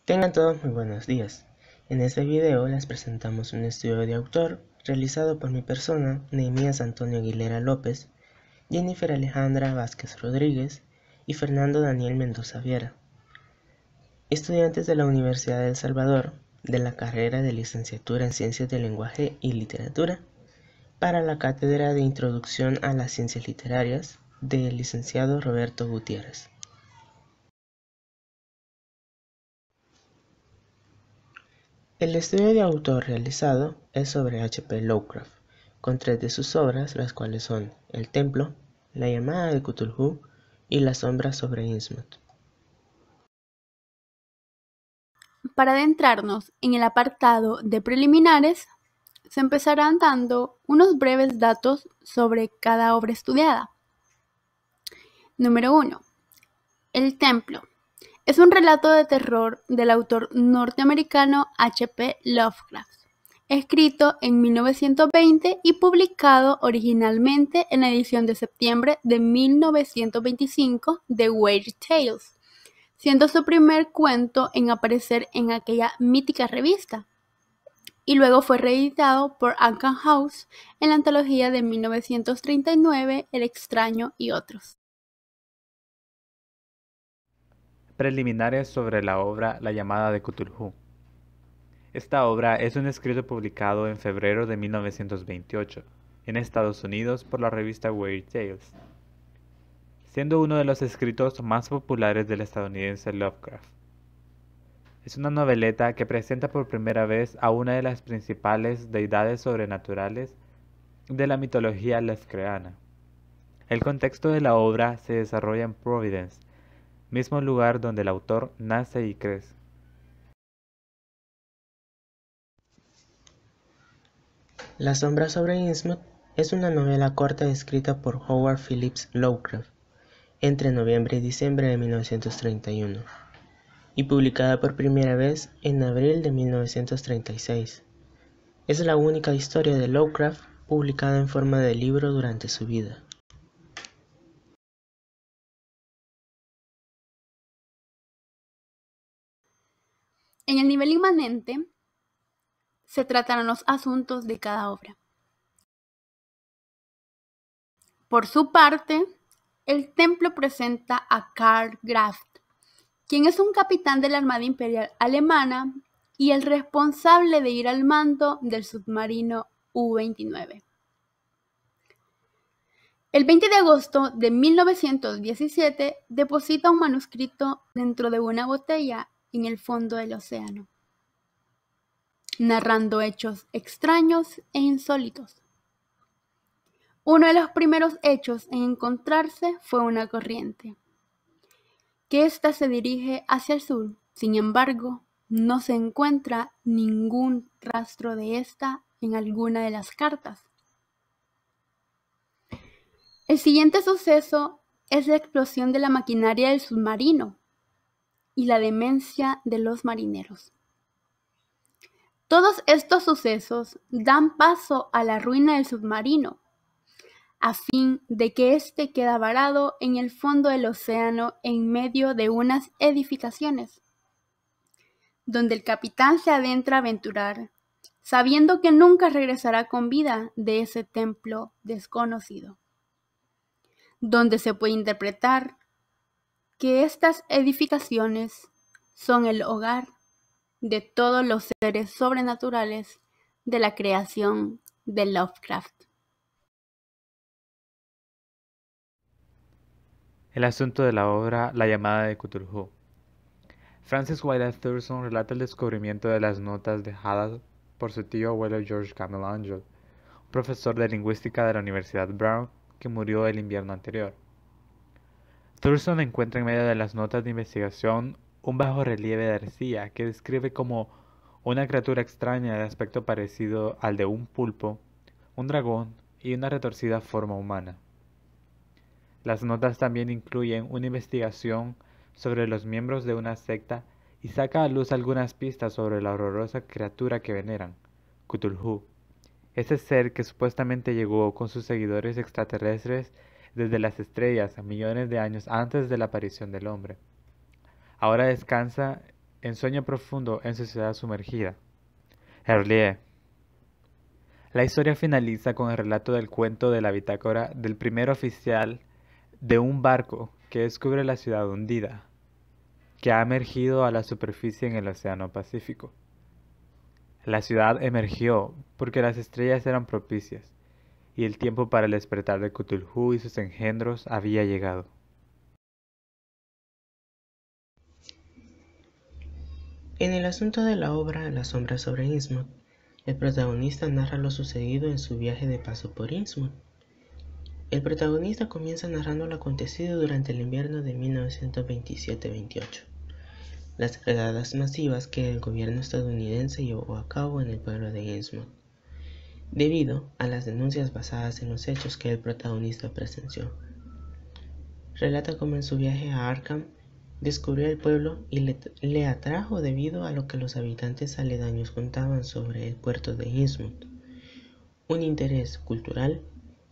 Tengan todos muy buenos días. En este video les presentamos un estudio de autor realizado por mi persona, Nehemías Antonio Aguilera López, Jennifer Alejandra Vázquez Rodríguez y Fernando Daniel Mendoza Viera, estudiantes de la Universidad de El Salvador de la carrera de Licenciatura en Ciencias del Lenguaje y Literatura para la Cátedra de Introducción a las Ciencias Literarias del licenciado Roberto Gutiérrez. El estudio de autor realizado es sobre H. P. Lovecraft, con 3 de sus obras, las cuales son El Templo, La Llamada de Cthulhu y La Sombra sobre Innsmouth. Para adentrarnos en el apartado de preliminares, se empezarán dando unos breves datos sobre cada obra estudiada. Número 1. El Templo. Es un relato de terror del autor norteamericano H. P. Lovecraft, escrito en 1920 y publicado originalmente en la edición de septiembre de 1925 de Weird Tales, siendo su primer cuento en aparecer en aquella mítica revista, y luego fue reeditado por Random House en la antología de 1939 El extraño y otros. Preliminares sobre la obra La Llamada de Cthulhu. Esta obra es un escrito publicado en febrero de 1928 en Estados Unidos por la revista Weird Tales, siendo uno de los escritos más populares del estadounidense Lovecraft. Es una noveleta que presenta por primera vez a una de las principales deidades sobrenaturales de la mitología lovecraftiana. El contexto de la obra se desarrolla en Providence, mismo lugar donde el autor nace y crece. La Sombra sobre Innsmouth es una novela corta escrita por Howard Phillips Lovecraft entre noviembre y diciembre de 1931 y publicada por primera vez en abril de 1936. Es la única historia de Lovecraft publicada en forma de libro durante su vida. En el nivel inmanente se tratan los asuntos de cada obra. Por su parte, el Templo presenta a Karl Graf, quien es un capitán de la Armada Imperial Alemana y el responsable de ir al mando del submarino U-29. El 20 de agosto de 1917 deposita un manuscrito dentro de una botella en el fondo del océano, narrando hechos extraños e insólitos. Uno de los primeros hechos en encontrarse fue una corriente, que ésta se dirige hacia el sur. Sin embargo, no se encuentra ningún rastro de esta en alguna de las cartas. El siguiente suceso es la explosión de la maquinaria del submarino y la demencia de los marineros. Todos estos sucesos dan paso a la ruina del submarino, a fin de que éste queda varado en el fondo del océano en medio de unas edificaciones, donde el capitán se adentra a aventurar, sabiendo que nunca regresará con vida de ese templo desconocido, donde se puede interpretar que estas edificaciones son el hogar de todos los seres sobrenaturales de la creación de Lovecraft. El asunto de la obra La Llamada de Cthulhu. Francis Wiley Thurston relata el descubrimiento de las notas dejadas por su tío abuelo George Campbell Angell, un profesor de lingüística de la Universidad Brown que murió el invierno anterior. Thurston encuentra en medio de las notas de investigación un bajorrelieve de arcilla que describe como una criatura extraña de aspecto parecido al de un pulpo, un dragón y una retorcida forma humana. Las notas también incluyen una investigación sobre los miembros de una secta y saca a luz algunas pistas sobre la horrorosa criatura que veneran, Cthulhu, ese ser que supuestamente llegó con sus seguidores extraterrestres desde las estrellas millones de años antes de la aparición del hombre. Ahora descansa en sueño profundo en sociedad sumergida. Herlier. La historia finaliza con el relato del cuento de la bitácora del primer oficial de un barco que descubre la ciudad hundida, que ha emergido a la superficie en el Océano Pacífico. La ciudad emergió porque las estrellas eran propicias, y el tiempo para el despertar de Cthulhu y sus engendros había llegado. En el asunto de la obra La sombra sobre Innsmouth, el protagonista narra lo sucedido en su viaje de paso por Innsmouth. El protagonista comienza narrando lo acontecido durante el invierno de 1927-28, las redadas masivas que el gobierno estadounidense llevó a cabo en el pueblo de Innsmouth, debido a las denuncias basadas en los hechos que el protagonista presenció. Relata cómo en su viaje a Arkham descubrió el pueblo y le atrajo debido a lo que los habitantes aledaños contaban sobre el puerto de Innsmouth, un interés cultural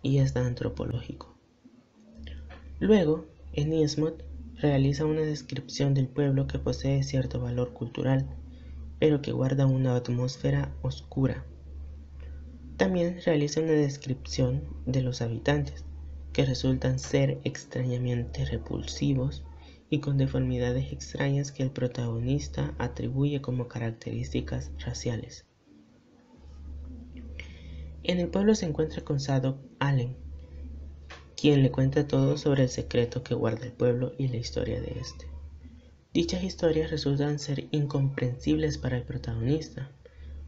y hasta antropológico. Luego, en Innsmouth, realiza una descripción del pueblo que posee cierto valor cultural, pero que guarda una atmósfera oscura. También realiza una descripción de los habitantes, que resultan ser extrañamente repulsivos y con deformidades extrañas que el protagonista atribuye como características raciales. En el pueblo se encuentra con Zadok Allen, quien le cuenta todo sobre el secreto que guarda el pueblo y la historia de este. Dichas historias resultan ser incomprensibles para el protagonista,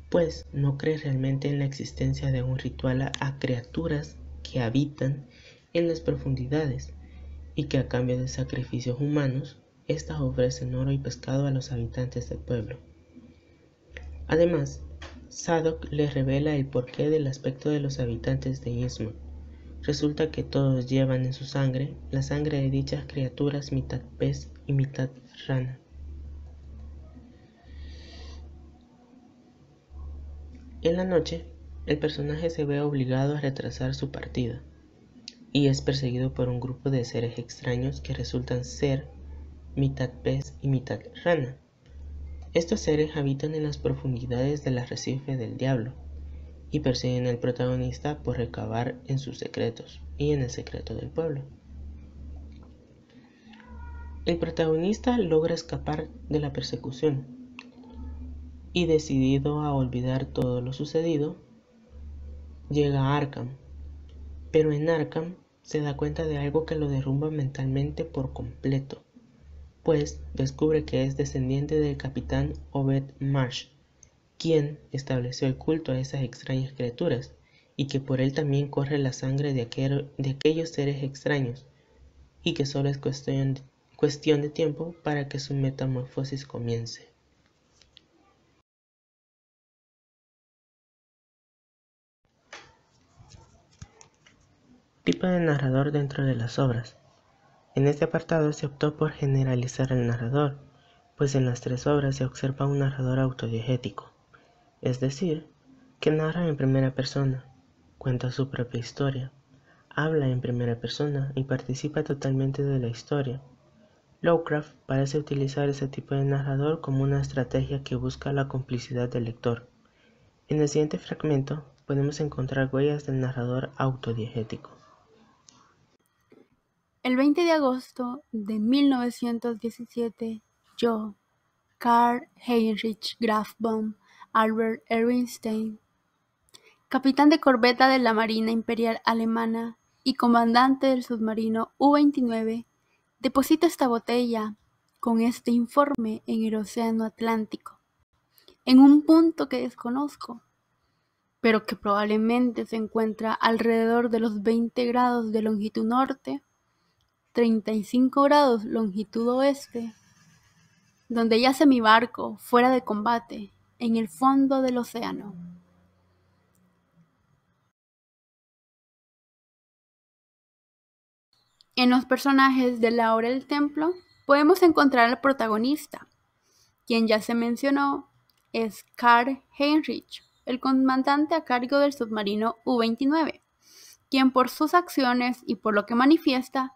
pues no cree realmente en la existencia de un ritual a criaturas que habitan en las profundidades y que a cambio de sacrificios humanos, éstas ofrecen oro y pescado a los habitantes del pueblo. Además, Zadok le revela el porqué del aspecto de los habitantes de Innsmouth. Resulta que todos llevan en su sangre la sangre de dichas criaturas mitad pez y mitad rana. En la noche, el personaje se ve obligado a retrasar su partida y es perseguido por un grupo de seres extraños que resultan ser mitad pez y mitad rana. Estos seres habitan en las profundidades del arrecife del diablo y persiguen al protagonista por recabar en sus secretos y en el secreto del pueblo. El protagonista logra escapar de la persecución y, decidido a olvidar todo lo sucedido, llega a Arkham, pero en Arkham se da cuenta de algo que lo derrumba mentalmente por completo, pues descubre que es descendiente del capitán Obed Marsh, quien estableció el culto a esas extrañas criaturas, y que por él también corre la sangre de aquellos seres extraños, y que solo es cuestión de tiempo para que su metamorfosis comience. Tipo de narrador dentro de las obras. En este apartado se optó por generalizar el narrador, pues en las tres obras se observa un narrador autodiegético, es decir, que narra en primera persona, cuenta su propia historia, habla en primera persona y participa totalmente de la historia. Lovecraft parece utilizar ese tipo de narrador como una estrategia que busca la complicidad del lector. En el siguiente fragmento podemos encontrar huellas del narrador autodiegético. El 20 de agosto de 1917, yo, Karl Heinrich Graf von Albert Ehrenstein, capitán de corbeta de la Marina Imperial Alemana y comandante del submarino U-29, deposito esta botella con este informe en el Océano Atlántico, en un punto que desconozco, pero que probablemente se encuentra alrededor de los 20 grados de longitud norte, 35 grados longitud oeste, donde yace mi barco fuera de combate en el fondo del océano. En los personajes de la obra del templo podemos encontrar al protagonista, quien ya se mencionó, es Karl Heinrich, el comandante a cargo del submarino U-29, quien por sus acciones y por lo que manifiesta,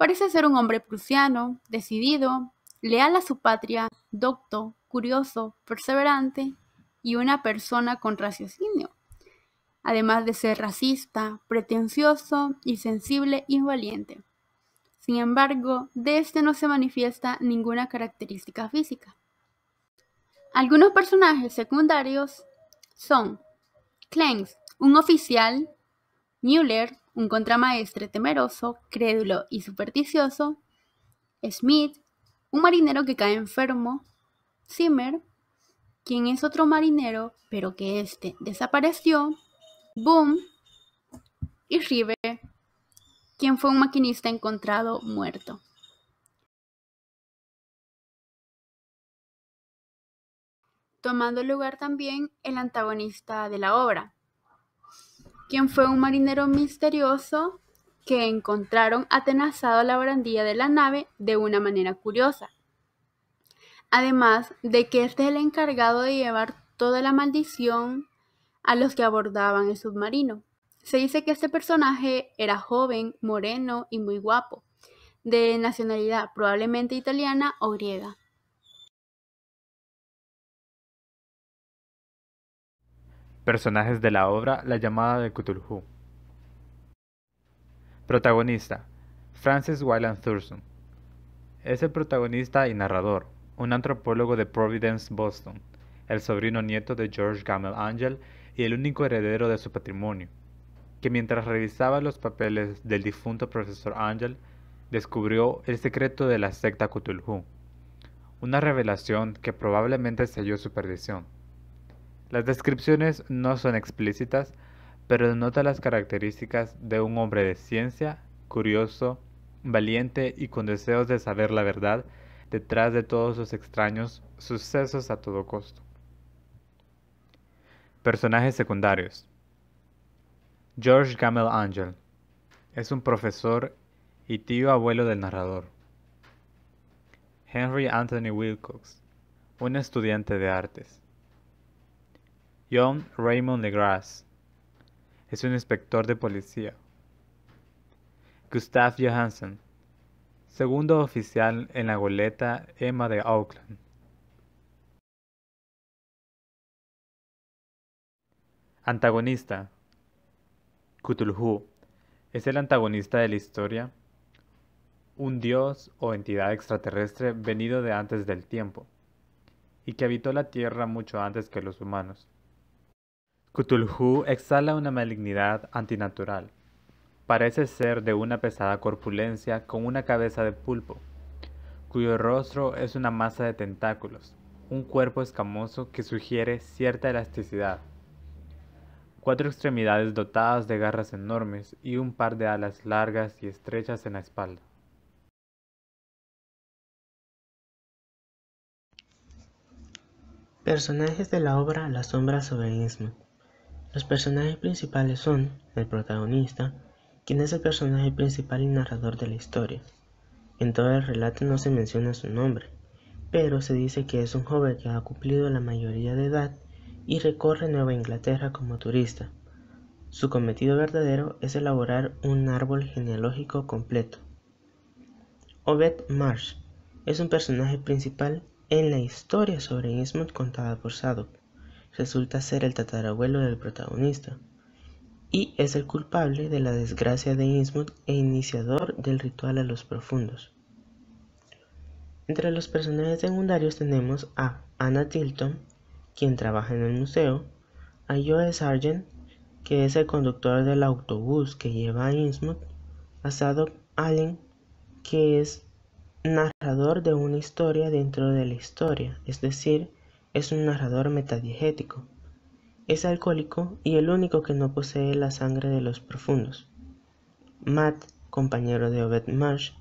parece ser un hombre prusiano, decidido, leal a su patria docto, curioso, perseverante y una persona con raciocinio, además de ser racista, pretencioso y sensible y valiente. Sin embargo, de este no se manifiesta ninguna característica física. Algunos personajes secundarios son Clance, un oficial, Mueller, un contramaestre temeroso, crédulo y supersticioso, Smith, un marinero que cae enfermo, Zimmer, quien es otro marinero pero que éste desapareció, Boom y River, quien fue un maquinista encontrado muerto. Tomando lugar también el antagonista de la obra, quien fue un marinero misterioso que encontraron atenazado a la barandilla de la nave de una manera curiosa. Además de que este es el encargado de llevar toda la maldición a los que abordaban el submarino. Se dice que este personaje era joven, moreno y muy guapo, de nacionalidad probablemente italiana o griega. Personajes de la obra La llamada de Cthulhu. Protagonista: Francis Wayland Thurston. Es el protagonista y narrador, un antropólogo de Providence, Boston, el sobrino nieto de George Gamble Angel y el único heredero de su patrimonio, que mientras revisaba los papeles del difunto profesor Angel, descubrió el secreto de la secta Cthulhu, una revelación que probablemente selló su perdición. Las descripciones no son explícitas, pero denota las características de un hombre de ciencia, curioso, valiente y con deseos de saber la verdad detrás de todos los extraños sucesos a todo costo. Personajes secundarios. George Gamble Angel es un profesor y tío abuelo del narrador. Henry Anthony Wilcox, un estudiante de artes. John Raymond Legras es un inspector de policía. Gustav Johansen, segundo oficial en la goleta Emma de Auckland. Antagonista. Cthulhu es el antagonista de la historia, un dios o entidad extraterrestre venido de antes del tiempo, y que habitó la Tierra mucho antes que los humanos. Cthulhu exhala una malignidad antinatural. Parece ser de una pesada corpulencia con una cabeza de pulpo, cuyo rostro es una masa de tentáculos, un cuerpo escamoso que sugiere cierta elasticidad, 4 extremidades dotadas de garras enormes y un par de alas largas y estrechas en la espalda. Personajes de la obra La sombra sobre Innsmouth. Los personajes principales son el protagonista, quien es el personaje principal y narrador de la historia. En todo el relato no se menciona su nombre, pero se dice que es un joven que ha cumplido la mayoría de edad y recorre Nueva Inglaterra como turista. Su cometido verdadero es elaborar un árbol genealógico completo. Obed Marsh es un personaje principal en la historia sobre Innsmouth contada por Zadok. Resulta ser el tatarabuelo del protagonista, y es el culpable de la desgracia de Innsmouth e iniciador del ritual a los profundos. Entre los personajes secundarios tenemos a Anna Tilton, quien trabaja en el museo, a Joe Sargent, que es el conductor del autobús que lleva a Innsmouth, a Zadok Allen, que es narrador de una historia dentro de la historia, es decir, es un narrador metadiegético. Es alcohólico y el único que no posee la sangre de los profundos. Matt, compañero de Obed Marsh,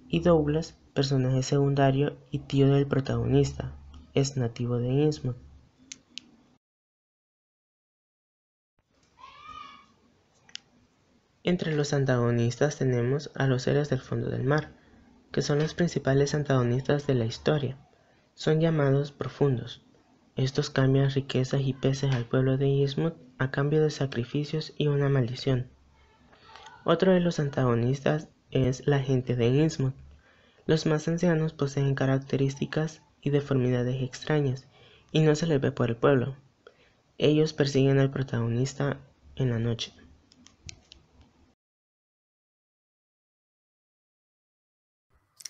y Douglas, personaje secundario y tío del protagonista, es nativo de Innsmouth. Entre los antagonistas tenemos a los seres del fondo del mar, que son los principales antagonistas de la historia. Son llamados profundos. Estos cambian riquezas y peces al pueblo de Innsmouth a cambio de sacrificios y una maldición. Otro de los antagonistas es la gente de Innsmouth. Los más ancianos poseen características y deformidades extrañas, y no se les ve por el pueblo. Ellos persiguen al protagonista en la noche.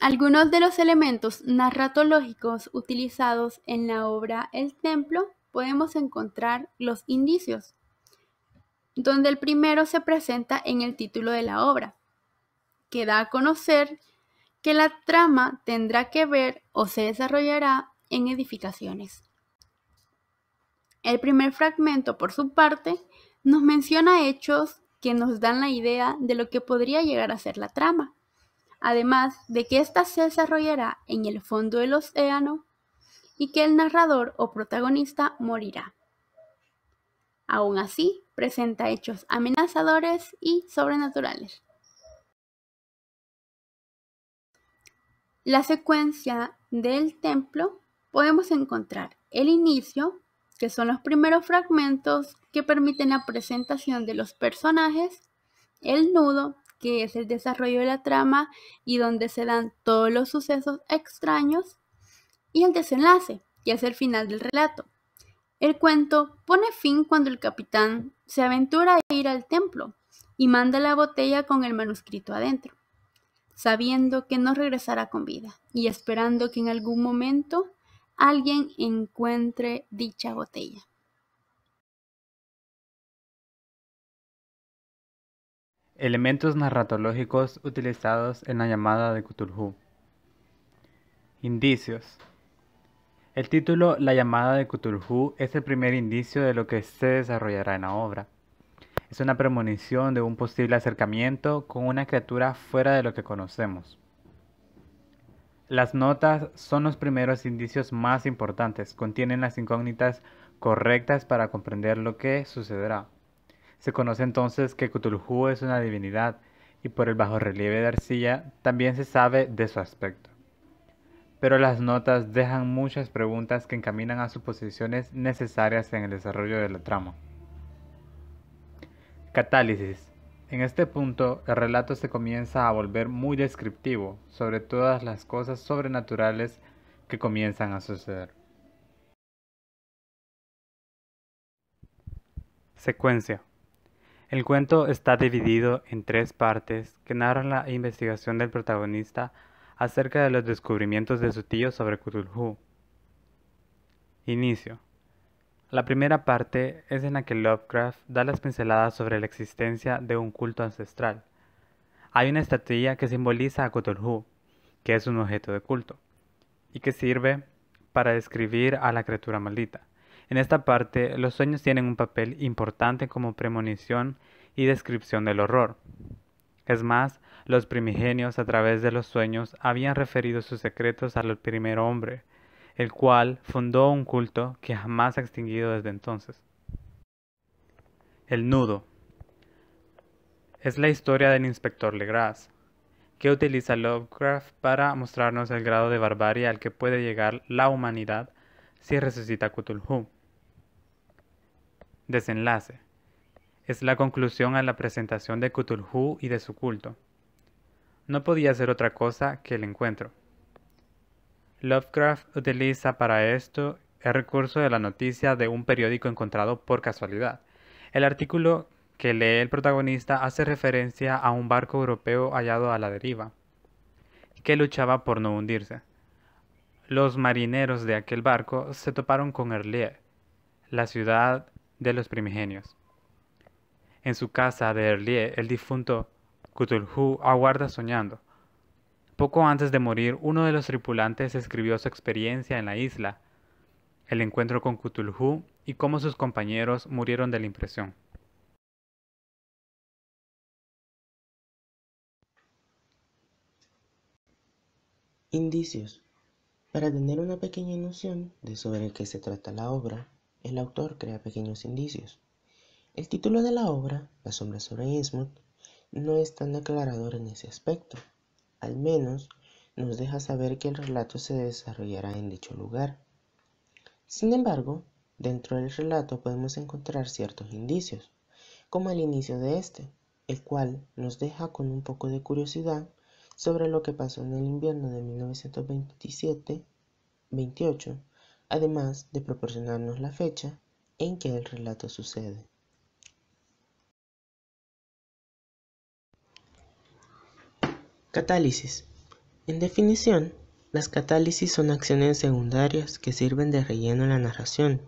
Algunos de los elementos narratológicos utilizados en la obra El Templo podemos encontrar los indicios, donde el primero se presenta en el título de la obra, que da a conocer que la trama tendrá que ver o se desarrollará en edificaciones. El primer fragmento, por su parte, nos menciona hechos que nos dan la idea de lo que podría llegar a ser la trama, además de que ésta se desarrollará en el fondo del océano y que el narrador o protagonista morirá. Aún así, presenta hechos amenazadores y sobrenaturales. La secuencia del templo podemos encontrar el inicio, que son los primeros fragmentos que permiten la presentación de los personajes, el nudo, que es el desarrollo de la trama y donde se dan todos los sucesos extraños, y el desenlace, que es el final del relato. El cuento pone fin cuando el capitán se aventura a ir al templo y manda la botella con el manuscrito adentro, sabiendo que no regresará con vida y esperando que en algún momento alguien encuentre dicha botella. Elementos narratológicos utilizados en la llamada de Cthulhu. Indicios. El título La llamada de Cthulhu es el primer indicio de lo que se desarrollará en la obra. Es una premonición de un posible acercamiento con una criatura fuera de lo que conocemos. Las notas son los primeros indicios más importantes, contienen las incógnitas correctas para comprender lo que sucederá. Se conoce entonces que Cthulhu es una divinidad y por el bajorrelieve de arcilla también se sabe de su aspecto. Pero las notas dejan muchas preguntas que encaminan a suposiciones necesarias en el desarrollo de la trama. Catálisis. En este punto, el relato se comienza a volver muy descriptivo sobre todas las cosas sobrenaturales que comienzan a suceder. Secuencia. El cuento está dividido en 3 partes que narran la investigación del protagonista acerca de los descubrimientos de su tío sobre Cthulhu. Inicio. La primera parte es en la que Lovecraft da las pinceladas sobre la existencia de un culto ancestral. Hay una estatuilla que simboliza a Cthulhu, que es un objeto de culto, y que sirve para describir a la criatura maldita. En esta parte, los sueños tienen un papel importante como premonición y descripción del horror. Es más, los primigenios a través de los sueños habían referido sus secretos al primer hombre, el cual fundó un culto que jamás ha extinguido desde entonces. El nudo. Es la historia del inspector Legras, que utiliza Lovecraft para mostrarnos el grado de barbarie al que puede llegar la humanidad si resucita Cthulhu. Desenlace. Es la conclusión a la presentación de Cthulhu y de su culto. No podía ser otra cosa que el encuentro. Lovecraft utiliza para esto el recurso de la noticia de un periódico encontrado por casualidad. El artículo que lee el protagonista hace referencia a un barco europeo hallado a la deriva, que luchaba por no hundirse. Los marineros de aquel barco se toparon con Erlier, la ciudad de los primigenios. En su casa de Erlier, el difunto Cthulhu aguarda soñando. Poco antes de morir, uno de los tripulantes escribió su experiencia en la isla, el encuentro con Cthulhu y cómo sus compañeros murieron de la impresión. Indicios. Para tener una pequeña noción de sobre qué se trata la obra, el autor crea pequeños indicios. El título de la obra, La sombra sobre Innsmouth, no es tan aclarador en ese aspecto. Al menos nos deja saber que el relato se desarrollará en dicho lugar. Sin embargo, dentro del relato podemos encontrar ciertos indicios, como el inicio de este, el cual nos deja con un poco de curiosidad sobre lo que pasó en el invierno de 1927 28, además de proporcionarnos la fecha en que el relato sucede. Catálisis. En definición, las catálisis son acciones secundarias que sirven de relleno a la narración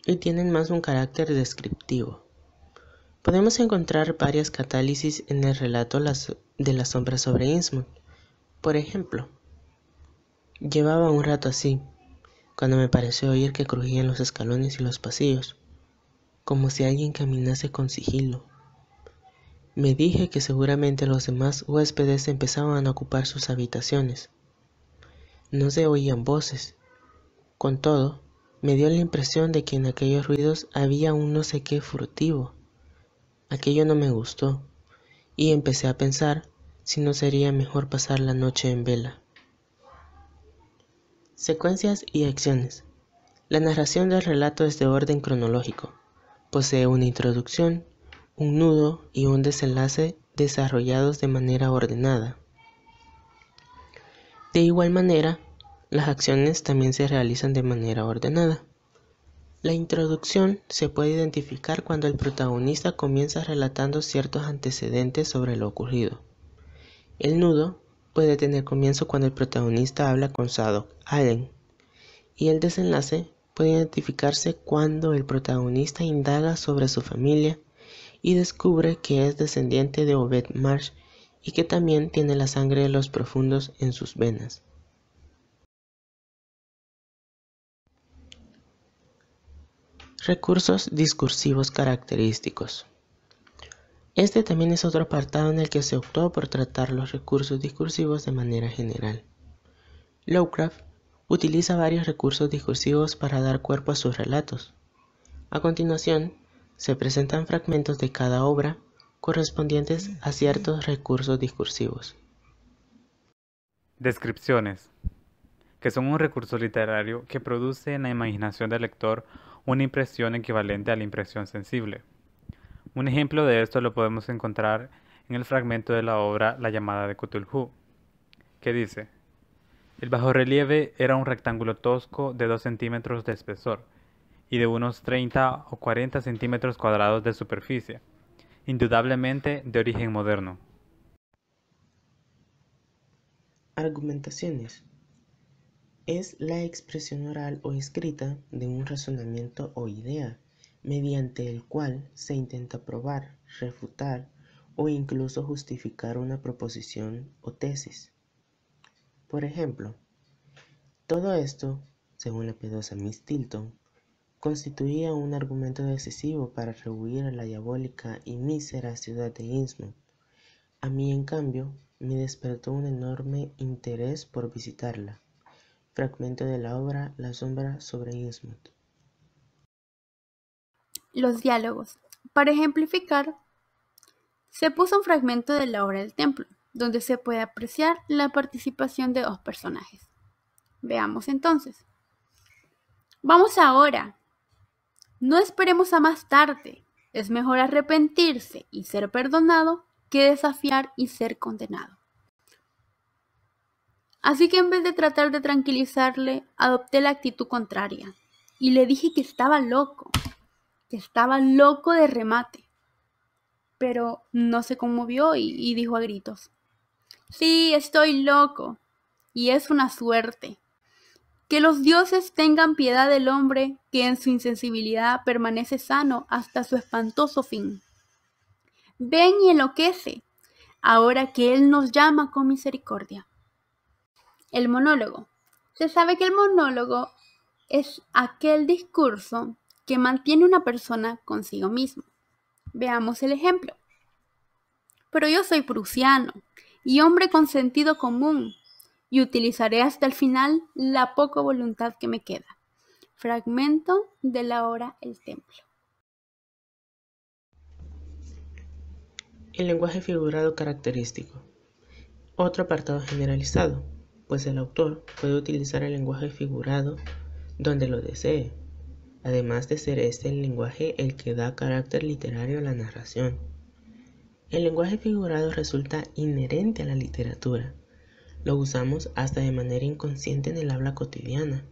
y tienen más un carácter descriptivo. Podemos encontrar varias catálisis en el relato de La sombra sobre Innsmouth. Por ejemplo, llevaba un rato así, cuando me pareció oír que crujían los escalones y los pasillos, como si alguien caminase con sigilo. Me dije que seguramente los demás huéspedes empezaban a ocupar sus habitaciones. No se oían voces. Con todo, me dio la impresión de que en aquellos ruidos había un no sé qué furtivo. Aquello no me gustó, y empecé a pensar si no sería mejor pasar la noche en vela. Secuencias y acciones. La narración del relato es de orden cronológico. Posee una introducción, un nudo y un desenlace desarrollados de manera ordenada. De igual manera, las acciones también se realizan de manera ordenada. La introducción se puede identificar cuando el protagonista comienza relatando ciertos antecedentes sobre lo ocurrido. El nudo puede tener comienzo cuando el protagonista habla con Zadok Allen, y el desenlace puede identificarse cuando el protagonista indaga sobre su familia y descubre que es descendiente de Obed Marsh y que también tiene la sangre de los profundos en sus venas. Recursos discursivos característicos. Este también es otro apartado en el que se optó por tratar los recursos discursivos de manera general. Lovecraft utiliza varios recursos discursivos para dar cuerpo a sus relatos. A continuación, se presentan fragmentos de cada obra correspondientes a ciertos recursos discursivos. Descripciones, que son un recurso literario que produce en la imaginación del lector una impresión equivalente a la impresión sensible. Un ejemplo de esto lo podemos encontrar en el fragmento de la obra La llamada de Cthulhu, que dice: el bajorrelieve era un rectángulo tosco de 2 centímetros de espesor y de unos 30 o 40 centímetros cuadrados de superficie, indudablemente de origen moderno. Argumentaciones. Es la expresión oral o escrita de un razonamiento o idea, mediante el cual se intenta probar, refutar o incluso justificar una proposición o tesis. Por ejemplo, todo esto, según la piadosa Miss Tilton, constituía un argumento decisivo para rehuir a la diabólica y mísera ciudad de Innsmouth. A mí, en cambio, me despertó un enorme interés por visitarla. Fragmento de la obra La sombra sobre Innsmouth. Los diálogos. Para ejemplificar, se puso un fragmento de la obra del templo, donde se puede apreciar la participación de 2 personajes. Veamos entonces. Vamos ahora. No esperemos a más tarde. Es mejor arrepentirse y ser perdonado que desafiar y ser condenado. Así que en vez de tratar de tranquilizarle, adopté la actitud contraria y le dije que estaba loco de remate. Pero no se conmovió y dijo a gritos: sí, estoy loco, y es una suerte. Que los dioses tengan piedad del hombre que en su insensibilidad permanece sano hasta su espantoso fin. Ven y enloquece, ahora que él nos llama con misericordia. El monólogo. Se sabe que el monólogo es aquel discurso que mantiene una persona consigo mismo. Veamos el ejemplo. Pero yo soy prusiano y hombre con sentido común, y utilizaré hasta el final la poca voluntad que me queda. Fragmento de la obra El templo. El lenguaje figurado característico. Otro apartado generalizado, pues el autor puede utilizar el lenguaje figurado donde lo desee, además de ser este el lenguaje el que da carácter literario a la narración. El lenguaje figurado resulta inherente a la literatura, Lo usamos hasta de manera inconsciente en el habla cotidiana.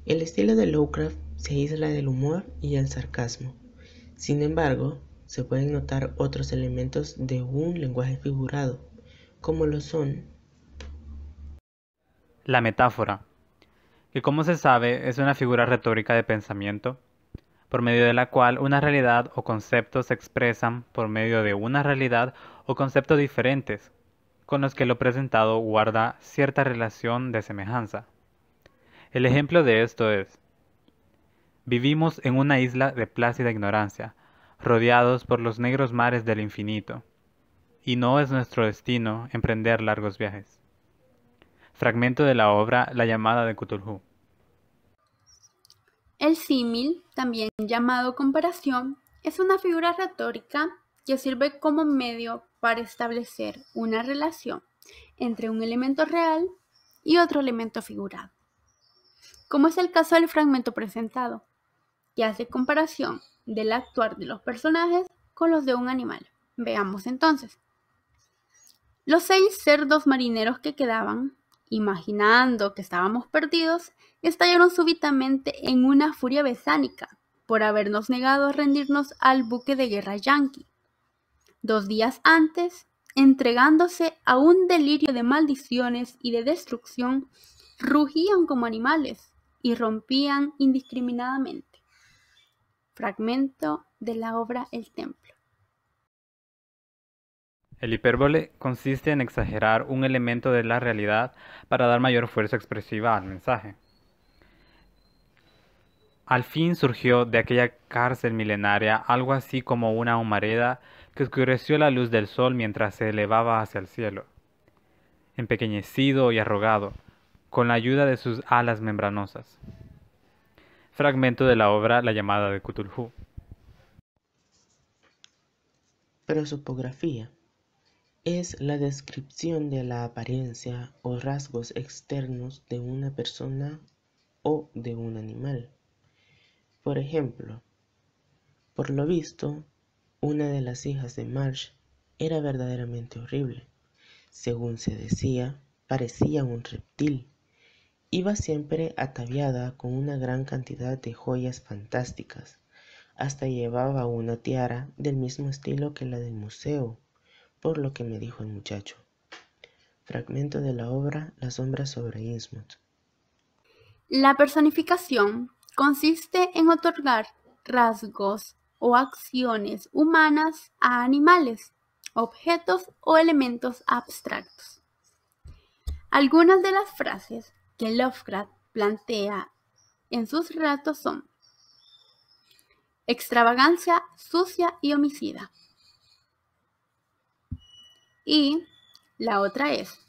El estilo de Lovecraft se aísla del humor y el sarcasmo. Sin embargo, se pueden notar otros elementos de un lenguaje figurado, como lo son la metáfora, que como se sabe es una figura retórica de pensamiento, por medio de la cual una realidad o concepto se expresan por medio de una realidad o conceptos diferentes, con los que lo presentado guarda cierta relación de semejanza. El ejemplo de esto es: vivimos en una isla de plácida ignorancia, rodeados por los negros mares del infinito, y no es nuestro destino emprender largos viajes. Fragmento de la obra La llamada de Cthulhu. El símil, también llamado comparación, es una figura retórica que sirve como medio para establecer una relación entre un elemento real y otro elemento figurado, como es el caso del fragmento presentado, que hace comparación del actuar de los personajes con los de un animal. Veamos entonces. Los 6 cerdos marineros que quedaban, imaginando que estábamos perdidos, estallaron súbitamente en una furia besánica por habernos negado a rendirnos al buque de guerra yanqui. 2 días antes, entregándose a un delirio de maldiciones y de destrucción, rugían como animales y rompían indiscriminadamente. Fragmento de la obra El Templo. El hipérbole consiste en exagerar un elemento de la realidad para dar mayor fuerza expresiva al mensaje. Al fin surgió de aquella cárcel milenaria algo así como una humareda que oscureció la luz del sol mientras se elevaba hacia el cielo. Empequeñecido y arrugado, con la ayuda de sus alas membranosas. Fragmento de la obra La llamada de Cthulhu. prosopografía. Es la descripción de la apariencia o rasgos externos de una persona o de un animal. Por ejemplo, por lo visto, una de las hijas de Marsh era verdaderamente horrible. Según se decía, parecía un reptil. Iba siempre ataviada con una gran cantidad de joyas fantásticas. Hasta llevaba una tiara del mismo estilo que la del museo, por lo que me dijo el muchacho. Fragmento de la obra La sombra sobre Innsmouth. La personificación consiste en otorgar rasgos o acciones humanas a animales, objetos o elementos abstractos. Algunas de las frases que Lovecraft plantea en sus relatos son: extravagancia sucia y homicida. Y la otra es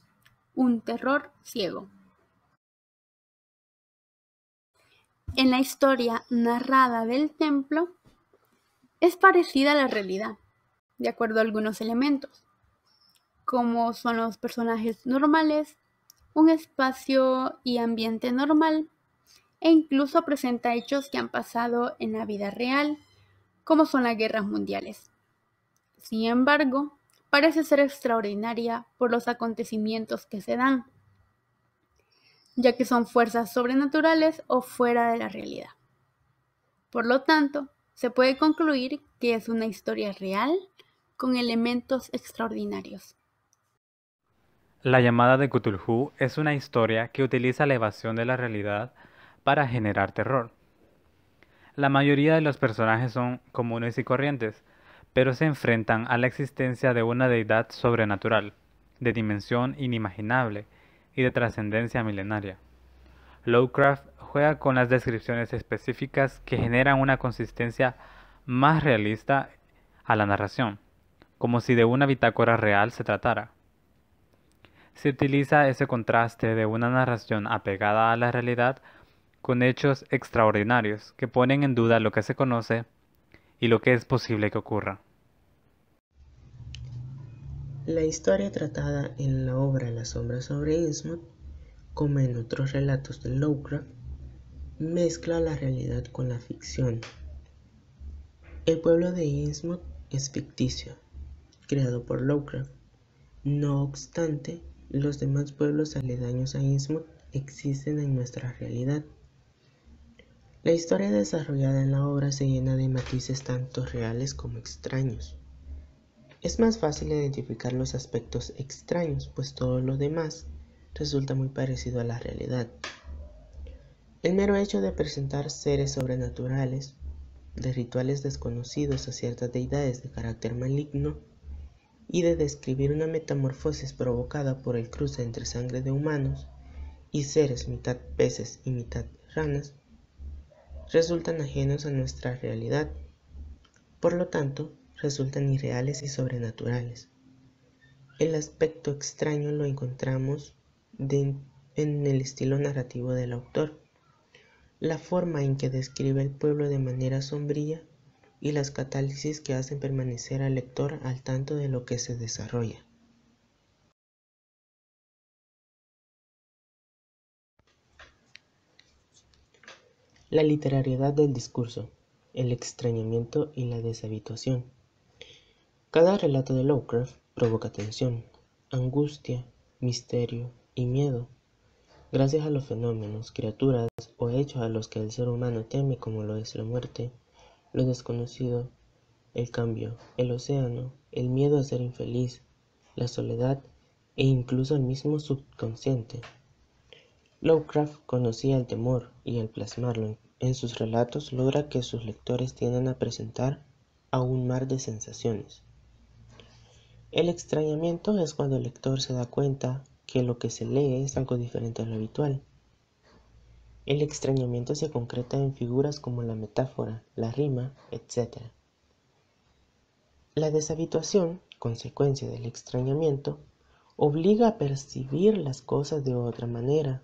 un terror ciego. En la historia narrada del templo es parecida a la realidad, de acuerdo a algunos elementos, como son los personajes normales, un espacio y ambiente normal, e incluso presenta hechos que han pasado en la vida real, como son las guerras mundiales. Sin embargo, parece ser extraordinaria por los acontecimientos que se dan, ya que son fuerzas sobrenaturales o fuera de la realidad. Por lo tanto, se puede concluir que es una historia real con elementos extraordinarios. La llamada de Cthulhu es una historia que utiliza la evasión de la realidad para generar terror. La mayoría de los personajes son comunes y corrientes, pero se enfrentan a la existencia de una deidad sobrenatural, de dimensión inimaginable y de trascendencia milenaria. Lovecraft juega con las descripciones específicas que generan una consistencia más realista a la narración, como si de una bitácora real se tratara. Se utiliza ese contraste de una narración apegada a la realidad con hechos extraordinarios que ponen en duda lo que se conoce y lo que es posible que ocurra. La historia tratada en la obra La sombra sobre Innsmouth, como en otros relatos de Lovecraft, mezcla la realidad con la ficción. El pueblo de Innsmouth es ficticio, creado por Lovecraft. No obstante, Los demás pueblos aledaños a Innsmouth existen en nuestra realidad. La historia desarrollada en la obra se llena de matices tanto reales como extraños. Es más fácil identificar los aspectos extraños, pues todo lo demás resulta muy parecido a la realidad. El mero hecho de presentar seres sobrenaturales, de rituales desconocidos a ciertas deidades de carácter maligno, y de describir una metamorfosis provocada por el cruce entre sangre de humanos y seres mitad peces y mitad ranas, resultan ajenos a nuestra realidad, por lo tanto, resultan irreales y sobrenaturales. El aspecto extraño lo encontramos en el estilo narrativo del autor, la forma en que describe el pueblo de manera sombría y las catálisis que hacen permanecer al lector al tanto de lo que se desarrolla. La literariedad del discurso, el extrañamiento y la deshabituación. Cada relato de Lovecraft provoca tensión, angustia, misterio y miedo, gracias a los fenómenos, criaturas o hechos a los que el ser humano teme, como lo es la muerte, lo desconocido, el cambio, el océano, el miedo a ser infeliz, la soledad e incluso el mismo subconsciente. Lovecraft conocía el temor y al plasmarlo en sus relatos logra que sus lectores tiendan a presentar a un mar de sensaciones. El extrañamiento es cuando el lector se da cuenta que lo que se lee es algo diferente a lo habitual. El extrañamiento se concreta en figuras como la metáfora, la rima, etc. La deshabituación, consecuencia del extrañamiento, obliga a percibir las cosas de otra manera,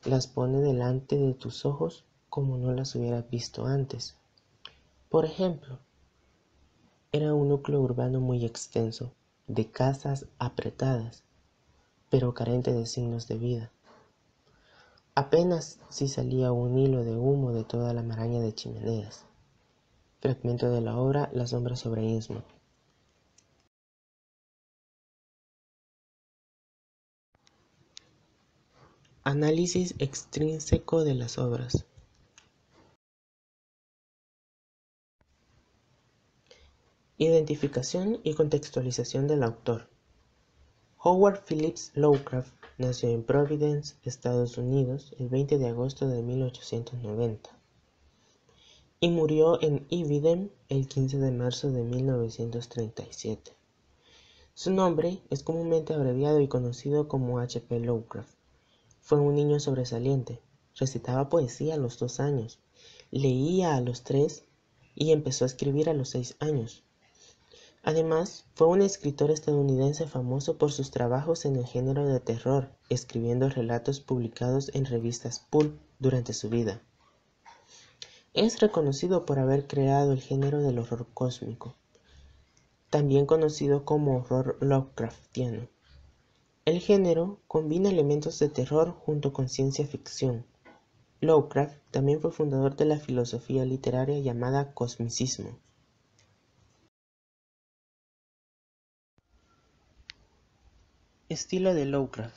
las pone delante de tus ojos como no las hubieras visto antes. Por ejemplo, era un núcleo urbano muy extenso, de casas apretadas, pero carente de signos de vida. Apenas si salía un hilo de humo de toda la maraña de chimeneas. Fragmento de la obra La sombra sobre Innsmouth. Análisis extrínseco de las obras. Identificación y contextualización del autor. Howard Phillips Lovecraft nació en Providence, Estados Unidos, el 20 de agosto de 1890 y murió en Ibidem el 15 de marzo de 1937. Su nombre es comúnmente abreviado y conocido como H. P. Lovecraft. Fue un niño sobresaliente, recitaba poesía a los 2 años, leía a los 3 y empezó a escribir a los 6 años. Además, fue un escritor estadounidense famoso por sus trabajos en el género de terror, escribiendo relatos publicados en revistas pulp durante su vida. Es reconocido por haber creado el género del horror cósmico, también conocido como horror Lovecraftiano. El género combina elementos de terror junto con ciencia ficción. Lovecraft también fue fundador de la filosofía literaria llamada cosmicismo. Estilo de Lovecraft.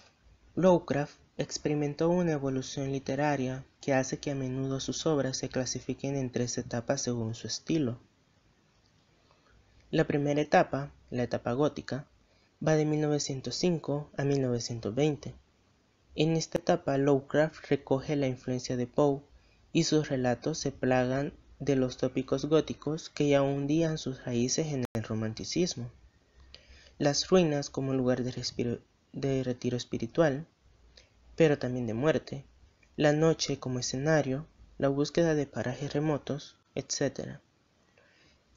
Lovecraft experimentó una evolución literaria que hace que a menudo sus obras se clasifiquen en 3 etapas según su estilo. La primera etapa, la etapa gótica, va de 1905 a 1920. En esta etapa Lovecraft recoge la influencia de Poe y sus relatos se plagan de los tópicos góticos que ya hundían sus raíces en el romanticismo. Las ruinas como lugar de retiro espiritual, pero también de muerte, la noche como escenario, la búsqueda de parajes remotos, etc.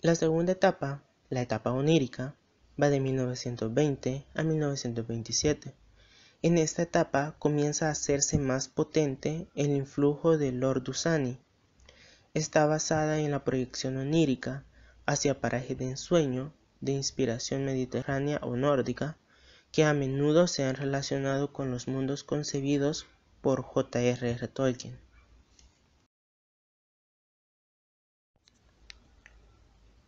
La segunda etapa, la etapa onírica, va de 1920 a 1927. En esta etapa comienza a hacerse más potente el influjo de Lord Dunsany. Está basada en la proyección onírica hacia parajes de ensueño, de inspiración mediterránea o nórdica, que a menudo se han relacionado con los mundos concebidos por J.R.R. Tolkien.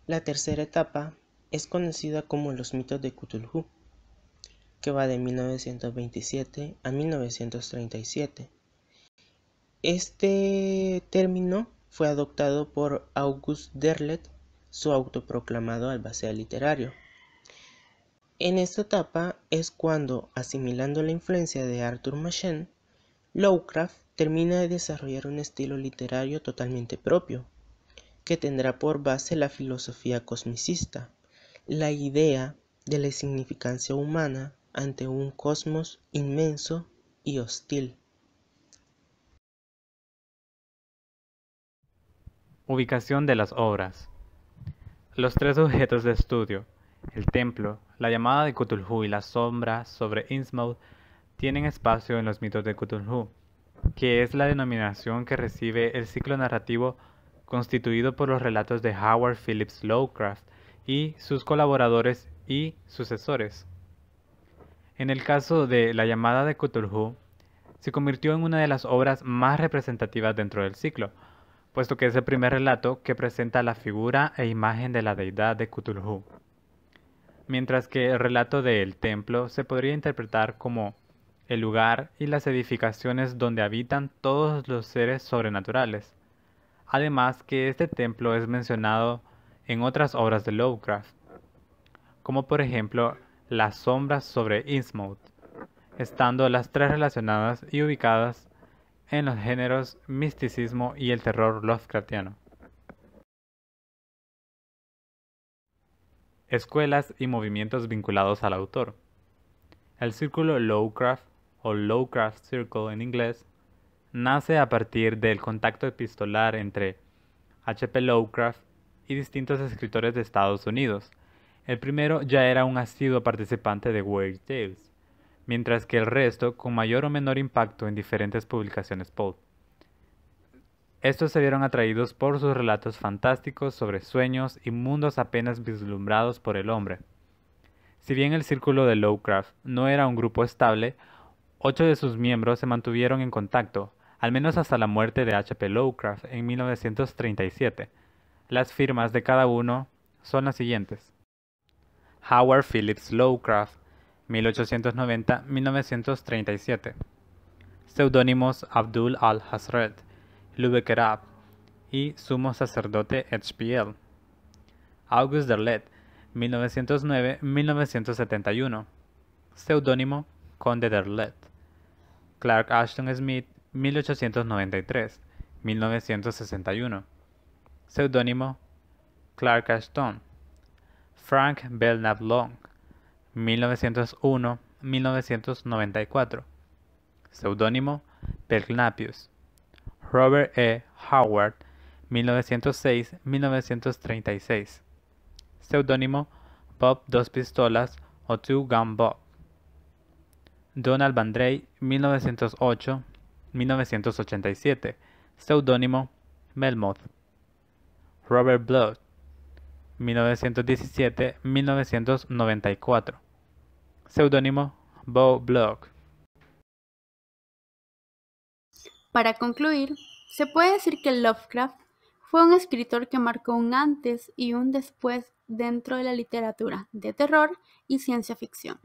La tercera etapa es conocida como los mitos de Cthulhu. que va de 1927 a 1937. Este término fue adoptado por August Derleth, su autoproclamado albacea literario. En esta etapa es cuando, asimilando la influencia de Arthur Machen, Lovecraft termina de desarrollar un estilo literario totalmente propio, que tendrá por base la filosofía cosmicista, la idea de la insignificancia humana ante un cosmos inmenso y hostil. Ubicación de las obras. Los tres objetos de estudio, el templo, la llamada de Cthulhu y la sombra sobre Innsmouth, tienen espacio en los mitos de Cthulhu, que es la denominación que recibe el ciclo narrativo constituido por los relatos de Howard Phillips Lovecraft y sus colaboradores y sucesores. En el caso de La llamada de Cthulhu, se convirtió en una de las obras más representativas dentro del ciclo, puesto que es el primer relato que presenta la figura e imagen de la deidad de Cthulhu. Mientras que el relato de El Templo se podría interpretar como el lugar y las edificaciones donde habitan todos los seres sobrenaturales. Además que este templo es mencionado en otras obras de Lovecraft, como por ejemplo Las sombras sobre Innsmouth, estando las tres relacionadas y ubicadas en los géneros misticismo y el terror Lovecraftiano. Escuelas y movimientos vinculados al autor. El círculo Lovecraft, o Lovecraft Circle en inglés, nace a partir del contacto epistolar entre H.P. Lovecraft y distintos escritores de Estados Unidos. El primero ya era un asiduo participante de Weird Tales, mientras que el resto con mayor o menor impacto en diferentes publicaciones pulp. Estos se vieron atraídos por sus relatos fantásticos sobre sueños y mundos apenas vislumbrados por el hombre. Si bien el círculo de Lovecraft no era un grupo estable, 8 de sus miembros se mantuvieron en contacto, al menos hasta la muerte de H.P. Lovecraft en 1937. Las firmas de cada uno son las siguientes: Howard Phillips Lovecraft, 1890-1937. Seudónimos Abdul al-Hazred, Lubekerab y Sumo Sacerdote H.P.L. August Derleth, 1909-1971. Seudónimo Conde Derleth. Clark Ashton Smith, 1893-1961. Seudónimo Clark Ashton. Frank Belknap Long, 1901-1994. Seudónimo Belknapius. Robert E. Howard, 1906-1936. Seudónimo Bob Dos Pistolas o Two Gun Bob. Donald Bandrey, 1908-1987. Seudónimo Melmoth. Robert Blood, 1917-1994. Seudónimo Bo Block. Para concluir, se puede decir que Lovecraft fue un escritor que marcó un antes y un después dentro de la literatura de terror y ciencia ficción,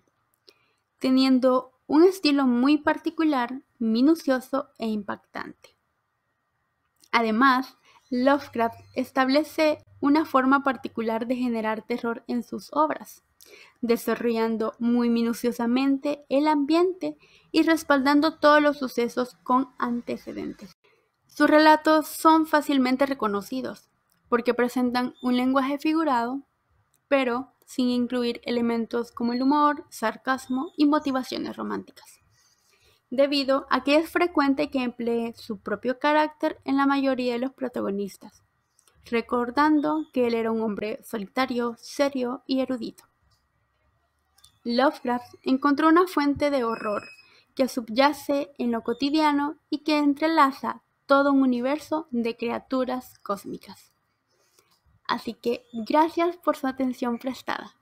teniendo un estilo muy particular, minucioso e impactante. Además, Lovecraft establece una forma particular de generar terror en sus obras, desarrollando muy minuciosamente el ambiente y respaldando todos los sucesos con antecedentes. Sus relatos son fácilmente reconocidos porque presentan un lenguaje figurado, pero sin incluir elementos como el humor, sarcasmo y motivaciones románticas, debido a que es frecuente que emplee su propio carácter en la mayoría de los protagonistas, recordando que él era un hombre solitario, serio y erudito. Lovecraft encontró una fuente de horror que subyace en lo cotidiano y que entrelaza todo un universo de criaturas cósmicas. Así que gracias por su atención prestada.